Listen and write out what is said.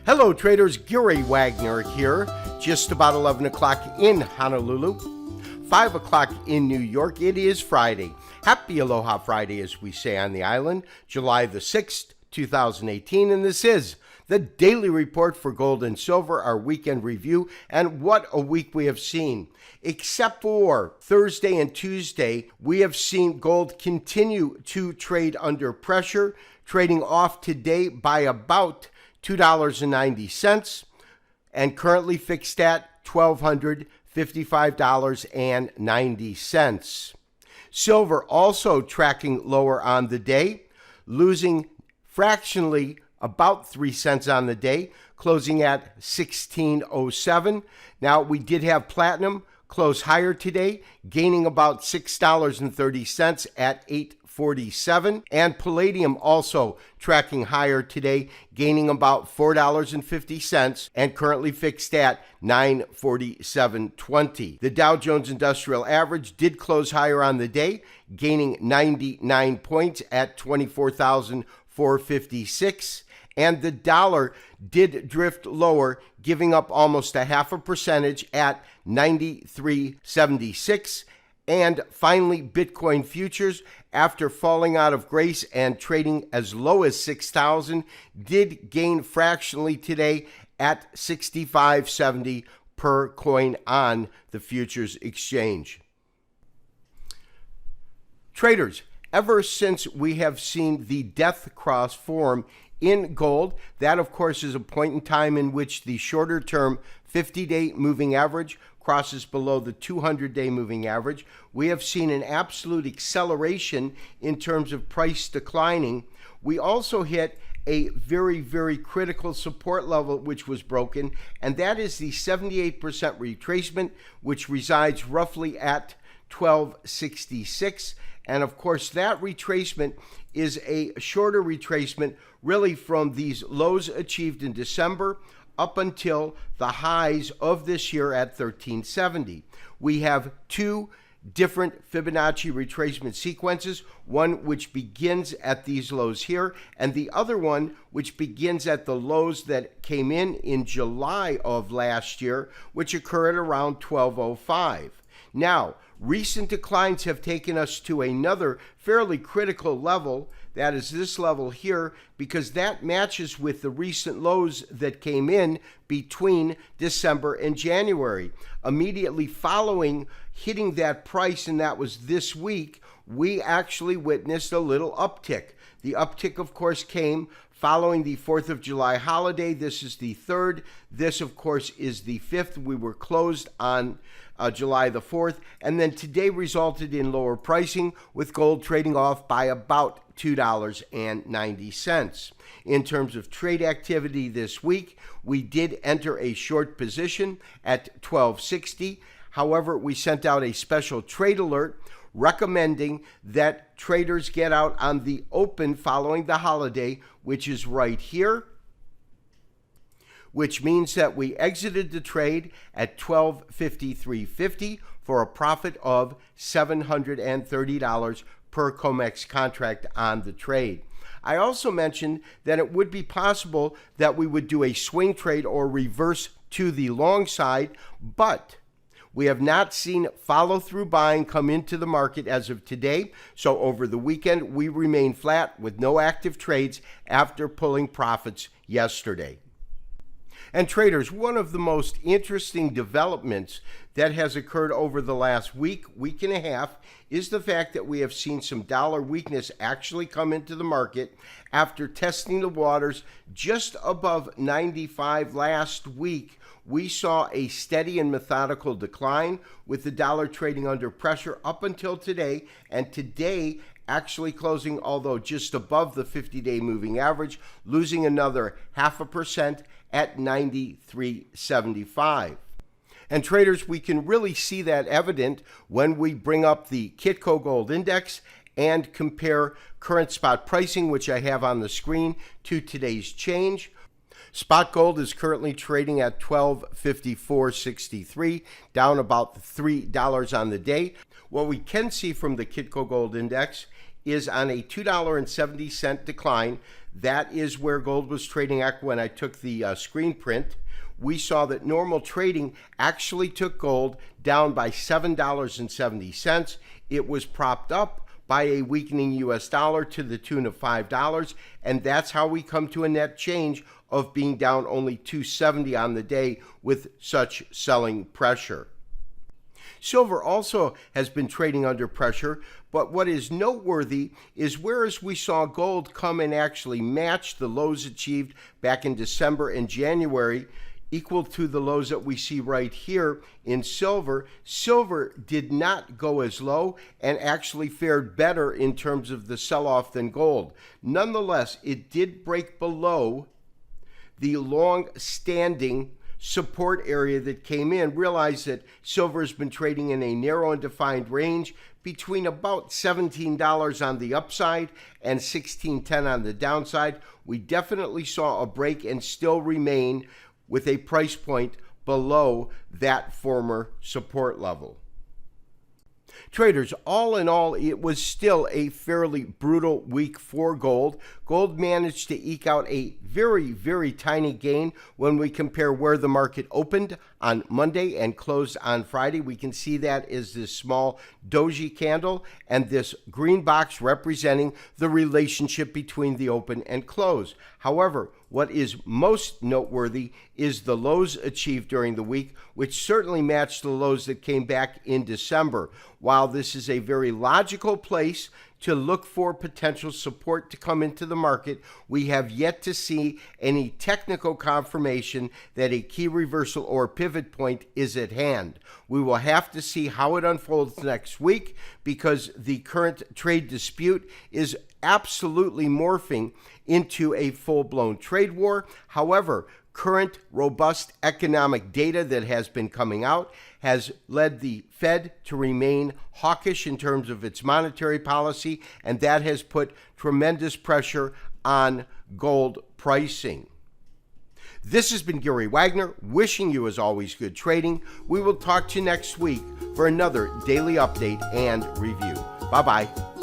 Hello traders, Gary Wagner here, just about 11 o'clock in Honolulu, 5 o'clock in New York. It is Friday. Happy Aloha Friday, as we say on the island, July the 6th, 2018, and this is the daily report for gold and silver, our weekend review, and what a week we have seen. Except for Thursday and Tuesday, we have seen gold continue to trade under pressure, trading off today by about $2.90 and currently fixed at $1,255.90. Silver also tracking lower on the day, losing fractionally about 3 cents on the day, closing at 16.07. Now, we did have platinum close higher today, gaining about $6.30 at 8.47, and palladium also tracking higher today, gaining about $4.50 and currently fixed at 947.20. The Dow Jones Industrial Average did close higher on the day, gaining 99 points at 24,456. And the dollar did drift lower, giving up almost a 0.5% at 93.76. And finally, Bitcoin futures, after falling out of grace and trading as low as 6,000, did gain fractionally today at 65.70 per coin on the futures exchange. Traders, ever since we have seen the death cross form in gold, that of course is a point in time in which the shorter term 50-day moving average crosses below the 200-day moving average. We have seen an absolute acceleration in terms of price declining. We also hit a very, very critical support level which was broken, and that is the 78% retracement, which resides roughly at 1266. And of course, that retracement is a shorter retracement really from these lows achieved in December up until the highs of this year at 1370. We have two different Fibonacci retracement sequences, one which begins at these lows here, and the other one which begins at the lows that came in July of last year, which occur at around 1205. Now, recent declines have taken us to another fairly critical level. That is this level here, because that matches with the recent lows that came in between December and January. Immediately following hitting that price, and that was this week, we actually witnessed a little uptick. The uptick, of course, came following the 4th of July holiday. This is the 3rd. This, of course, is the 5th. We were closed on July the 4th. And then today resulted in lower pricing, with gold trading off by about $2.90. In terms of trade activity this week, we did enter a short position at 1260. However, we sent out a special trade alert recommending that traders get out on the open following the holiday, which is right here, which means that we exited the trade at 1253.50 for a profit of $730 per COMEX contract on the trade. I also mentioned that it would be possible that we would do a swing trade or reverse to the long side, but we have not seen follow-through buying come into the market as of today. So over the weekend, we remain flat with no active trades after pulling profits yesterday. And traders, one of the most interesting developments that has occurred over the last week and a half, is the fact that we have seen some dollar weakness actually come into the market after testing the waters just above 95 last week. We saw a steady and methodical decline with the dollar trading under pressure up until today, and today actually closing, although just above the 50-day moving average, losing another 0.5% at 93.75. And traders, we can really see that evident when we bring up the Kitco Gold Index and compare current spot pricing, which I have on the screen, to today's change. Spot gold is currently trading at $1254.63, down about $3 on the day. What we can see from the Kitco Gold Index is on a $2.70 decline. That is where gold was trading at when I took the screen print. We saw that normal trading actually took gold down by $7.70. It was propped up by a weakening US dollar to the tune of $5, and that's how we come to a net change of being down only $2.70 on the day with such selling pressure. Silver also has been trading under pressure, but what is noteworthy is whereas we saw gold come and actually match the lows achieved back in December and January, equal to the lows that we see right here in silver, silver did not go as low and actually fared better in terms of the sell-off than gold. Nonetheless, it did break below the long-standing support area that came in. Realize that silver has been trading in a narrow and defined range between about $17 on the upside and $16.10 on the downside. We definitely saw a break and still remain with a price point below that former support level. Traders, all in all, it was still a fairly brutal week for gold. Gold managed to eke out a very, very tiny gain when we compare where the market opened on Monday and closed on Friday. We can see that is this small doji candle and this green box representing the relationship between the open and close. However, what is most noteworthy is the lows achieved during the week, which certainly matched the lows that came back in December. While this is a very logical place to look for potential support to come into the market, we have yet to see any technical confirmation that a key reversal or pivot point is at hand. We will have to see how it unfolds next week because the current trade dispute is absolutely morphing into a full-blown trade war. However, current robust economic data that has been coming out has led the Fed to remain hawkish in terms of its monetary policy, and that has put tremendous pressure on gold pricing. This has been Gary Wagner, wishing you as always good trading. We will talk to you next week for another daily update and review. Bye-bye.